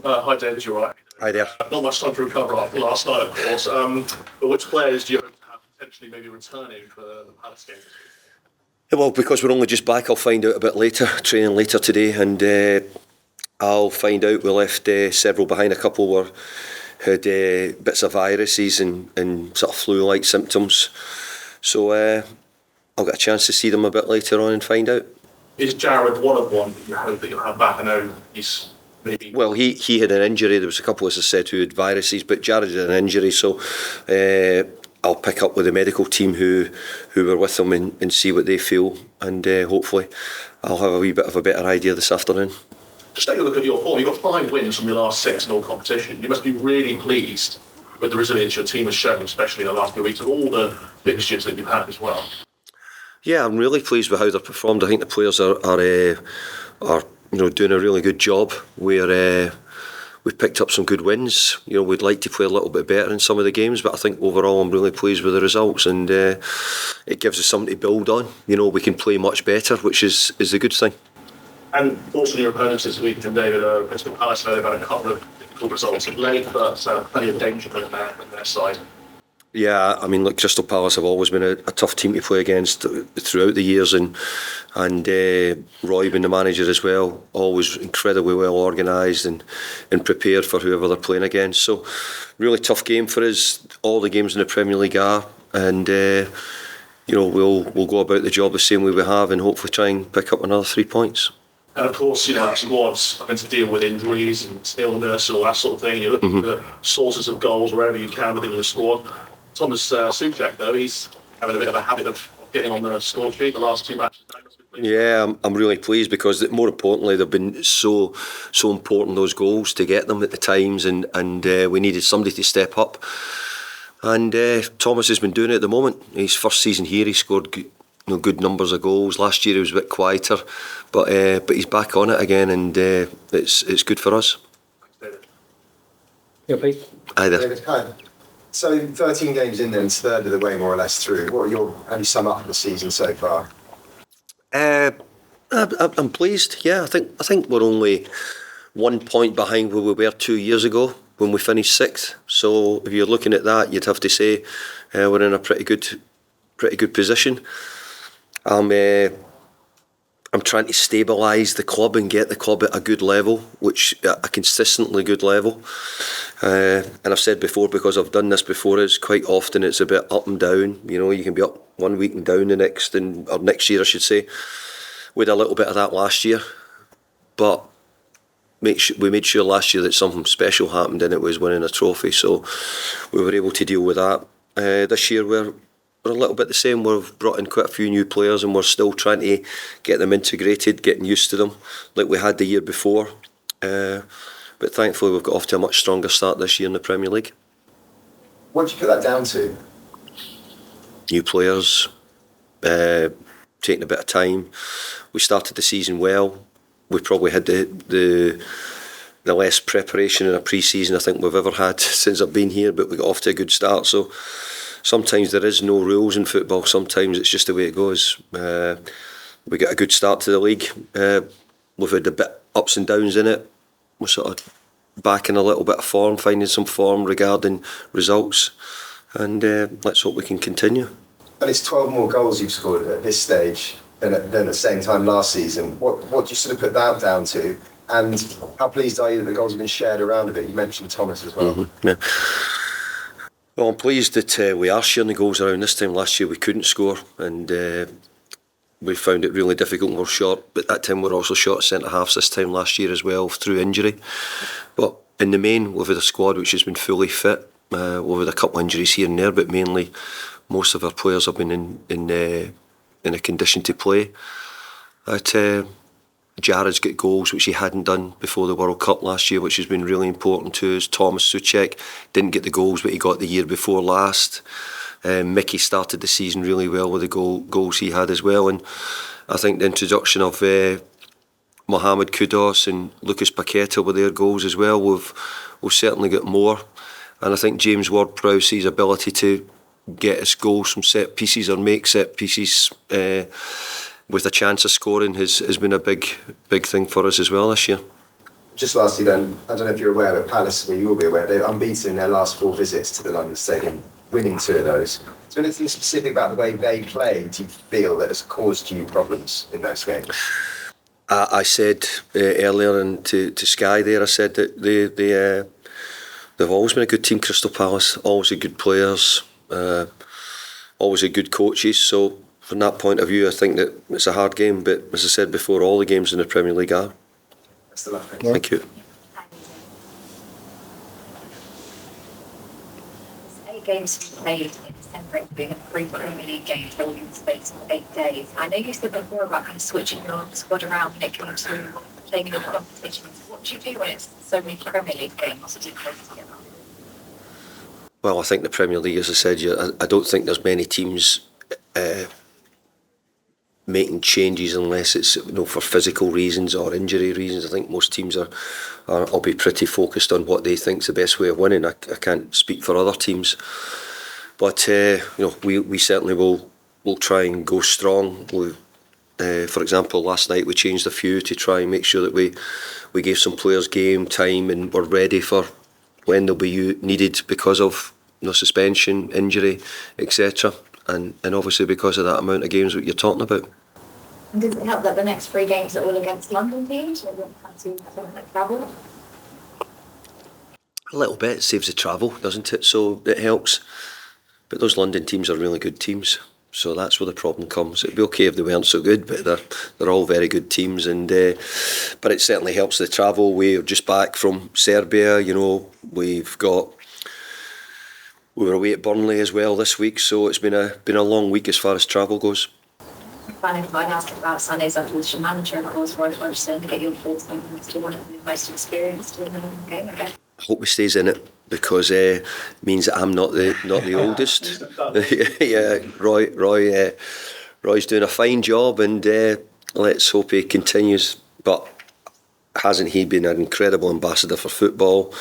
Hi David, you're right. Hi there. Not much time to recover after last night, of course. But which players do you hope to have potentially maybe returning for the Palace game? Well, because we're only just back, I'll find out a bit later, training later today, and I'll find out. We left several behind. A couple had bits of viruses and sort of flu-like symptoms. So I'll get a chance to see them a bit later on and find out. Is Jared one of one you hope that you'll have back? I know he's maybe... Well, he had an injury. There was a couple, as I said, who had viruses, but Jared had an injury, so I'll pick up with the medical team who were with him and see what they feel, and hopefully I'll have a wee bit of a better idea this afternoon. Just take a look at your form. You've got 5 wins from your last 6 in all competition. You must be really pleased with the resilience your team has shown, especially in the last few weeks, and all the fixtures that you've had as well. Yeah, I'm really pleased with how they've performed. I think the players are doing a really good job. We've picked up some good wins. We'd like to play a little bit better in some of the games, but I think overall I'm really pleased with the results, and it gives us something to build on. We can play much better, which is a good thing. And also your opponents this week, David, Crystal Palace, they've had a couple of difficult results of late, but plenty of danger on their side. Yeah, I mean, look, Crystal Palace have always been a tough team to play against throughout the years, and Roy being the manager as well, always incredibly well organised and prepared for whoever they're playing against. So, really tough game for us. All the games in the Premier League are, and we'll go about the job the same way we have, and hopefully try and pick up another 3 points. And of course, squads having to deal with injuries and illness and all that sort of thing. You're looking for sources of goals wherever you can within the squad. Tomas Soucek, though, he's having a bit of a habit of getting on the score sheet the last 2 matches. Yeah, I'm really pleased because, more importantly, they've been so important, those goals, to get them at the times, and we needed somebody to step up. And Tomas has been doing it at the moment. His first season here, he scored good numbers of goals. Last year he was a bit quieter, but he's back on it again, and it's good for us. Thanks, David. Yeah, please. Hi there. David, hi. So 13 games in, then it's third of the way more or less through. How do you sum up the season so far? I'm pleased. Yeah, I think we're only 1 point behind where we were 2 years ago when we finished 6th. So if you're looking at that, you'd have to say we're in a pretty good position. I'm trying to stabilise the club and get the club at a good level, a consistently good level. And I've said before, because I've done this before, is quite often it's a bit up and down. You can be up 1 week and down the next, or next year I should say. We had a little bit of that last year, but we made sure last year that something special happened, and it was winning a trophy. So we were able to deal with that. This year we're a little bit the same. We've brought in quite a few new players, and we're still trying to get them integrated, getting used to them, like we had the year before. But thankfully we've got off to a much stronger start this year in the Premier League. What do you put that down to? New players, taking a bit of time. We started the season well. We probably had the less preparation in a pre-season I think we've ever had since I've been here, but we got off to a good start. So sometimes there is no rules in football. Sometimes it's just the way it goes. We got a good start to the league. We've had a bit ups and downs in it. We're sort of back in a little bit of form, finding some form regarding results, and let's hope we can continue. And it's 12 more goals you've scored at this stage than at the same time last season. What do you sort of put that down to? And how pleased are you that the goals have been shared around a bit? You mentioned Tomas as well. Mm-hmm. Yeah. Well, I'm pleased that we are sharing the goals around. This time last year we couldn't score, and we found it really difficult and we're short. But that time we're also short centre-halves this time last year as well through injury. But in the main, we've had a squad which has been fully fit. We've had a couple of injuries here and there, but mainly most of our players have been in a condition to play. Jared's got goals which he hadn't done before the World Cup last year, which has been really important to us. Tomas Soucek didn't get the goals, but he got the year before last. Mickey started the season really well with the goals he had as well, and I think the introduction of Mohamed Kudus and Lucas Paqueta with their goals as well, we've certainly got more. And I think James Ward-Prowse's ability to get us goals from set pieces or make set pieces with a chance of scoring has been a big thing for us as well this year. just lastly then, I don't know if you're aware, but Palace, well, you will be aware, they're unbeaten in their last 4 visits to the London Stadium, winning 2 of those. Is there anything specific about the way they play do you feel that has caused you problems in those games? I said earlier and to Sky there, I said that they've always been a good team, Crystal Palace, always had good players, always had good coaches. So from that point of view, I think that it's a hard game. But as I said before, all the games in the Premier League are. That's the last thing. Thank you. 8 games played in December, including 3 Premier League games all in the space of 8 days. I know you said before about kind of switching your squad around when it came to playing in the competitions. What do you do when it's so many Premier League games to play together? Well, I think the Premier League, as I said, I don't think there's many teams making changes unless it's for physical reasons or injury reasons. I think most teams will be pretty focused on what they think's the best way of winning. I can't speak for other teams, but we certainly will try and go strong. For example, last night we changed a few to try and make sure that we gave some players game time and were ready for when they'll be needed because of suspension, injury, etc. And obviously because of that amount of games that you're talking about. And does it help that the next 3 games are all against London teams, or don't have to travel? A little bit, it saves the travel, doesn't it? So it helps. But those London teams are really good teams. So that's where the problem comes. It'd be okay if they weren't so good, but they're all very good teams. And but it certainly helps the travel. We're just back from Serbia. We were away at Burnley as well this week, so it's been a long week as far as travel goes. Finally, if I'd ask about Sunday's unfortunate manager, of course, Roy Hodgson, to get your thoughts on him, still one of the most experienced in the game, I guess. I hope he stays in it because it means that I'm not the oldest. Yeah, Roy's doing a fine job, and let's hope he continues. But hasn't he been an incredible ambassador for football?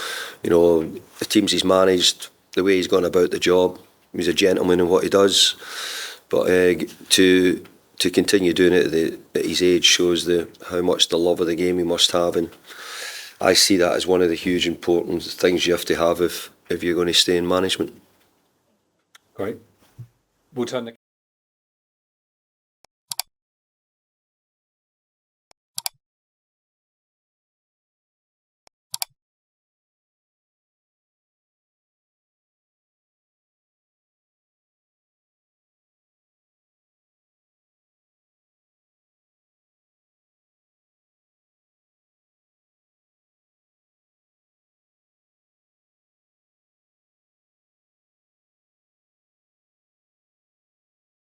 The teams he's managed, the way he's gone about the job, he's a gentleman in what he does. But to continue doing it at his age shows how much the love of the game he must have, and I see that as one of the huge important things you have to have if you're going to stay in management. Great. We'll turn the